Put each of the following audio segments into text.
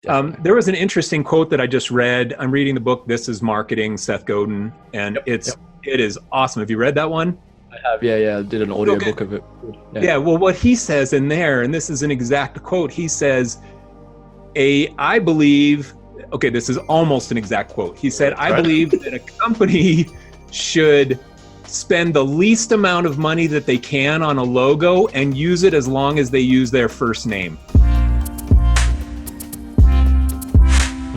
Definitely. There was an interesting quote that I just read. I'm reading the book "This Is Marketing," Seth Godin, and Yep. Yep. it is awesome. Have you read that one? I have. Yeah. Yeah. I did an So audio good. book of it. Yeah. Yeah. Well, what he says in there, and this is an exact quote. He says, "A I believe." Okay, this is almost an exact quote. He said, "I Right. believe that a company should spend the least amount of money that they can on a logo and use it as long as they use their first name."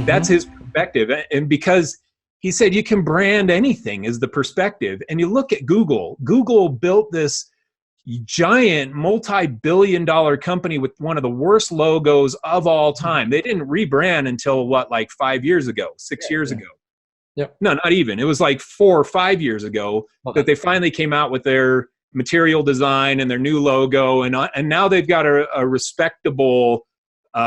That's Mm-hmm. his perspective. And because he said you can brand anything is the perspective. And you look at Google built this giant multi-billion-dollar company with one of the worst logos of all time. They didn't rebrand until what, like 5 years ago, Yeah. 6 years Yeah. ago. Yep. No, not even. It was like 4 or 5 years ago Not that that. they finally came out with their material design and their new logo. And now they've got a respectable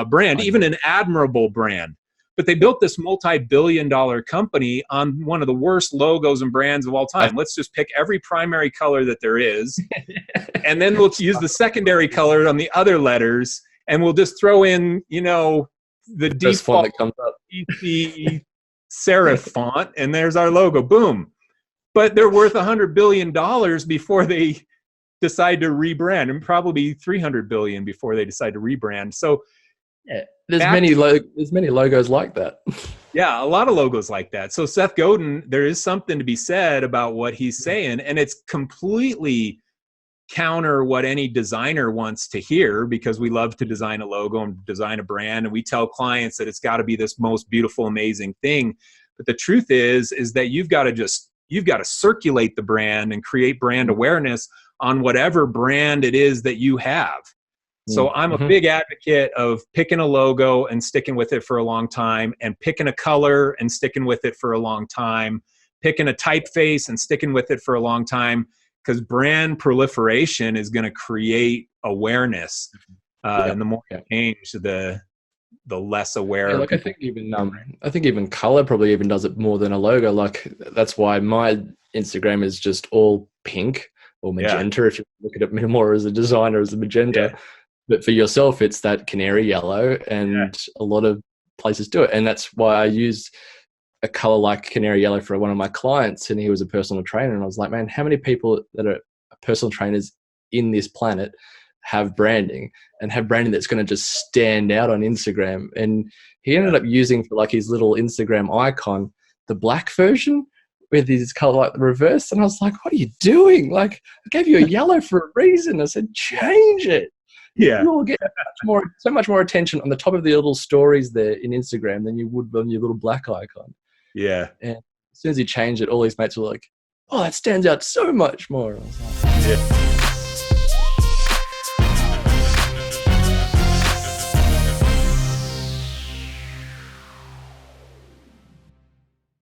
brand, I even know. an admirable brand. But they Yep. built this multi-billion-dollar company on one of the worst logos and brands of all I, time. Let's just pick every primary color that there is, and then we'll use the secondary color on the other letters, and we'll just throw in, the the first font default that comes up. PC serif font, and there's our logo. Boom. But they're worth $100 billion before they decide to rebrand, and probably 300 billion before they decide to rebrand. So Yeah. There's back many to there's many logos like that. yeah, a lot of logos like that. So Seth Godin, there is something to be said about what he's saying, and it's completely counter what any designer wants to hear, because we love to design a logo and design a brand, and we tell clients that it's got to be this most beautiful, amazing thing. But the truth is that you've got to circulate the brand and create brand awareness on whatever brand it is that you have. So I'm a Mm-hmm. big advocate of picking a logo and sticking with it for a long time, and picking a color and sticking with it for a long time, picking a typeface and sticking with it for a long time, because brand proliferation is going to create awareness. And Yep. the more you Yep. change, the less aware Yeah, like people. I think even color probably even does it more than a logo. Like that's why my Instagram is just all pink or Yeah, magenta. If you look at it more as a designer, as a yeah, magenta, but for yourself, it's that canary yellow, yeah, and a lot of places do it. And that's why I used a color like canary yellow for one of my clients, and he was a personal trainer. And I was like, man, how many people that are personal trainers in this planet have branding and have branding that's going to just stand out on Instagram? And he ended yeah, up using for like his little Instagram icon, the black version with his color like the reverse. And I was like, what are you doing? Like, I gave you a yellow for a reason. I said, yeah, change it. yeah, You will get so much more attention on the top of the little stories there in Instagram than you would on your little black icon. yeah, And as soon as he changed it, all his mates were like, "Oh, that stands out so much more." I was like, yeah.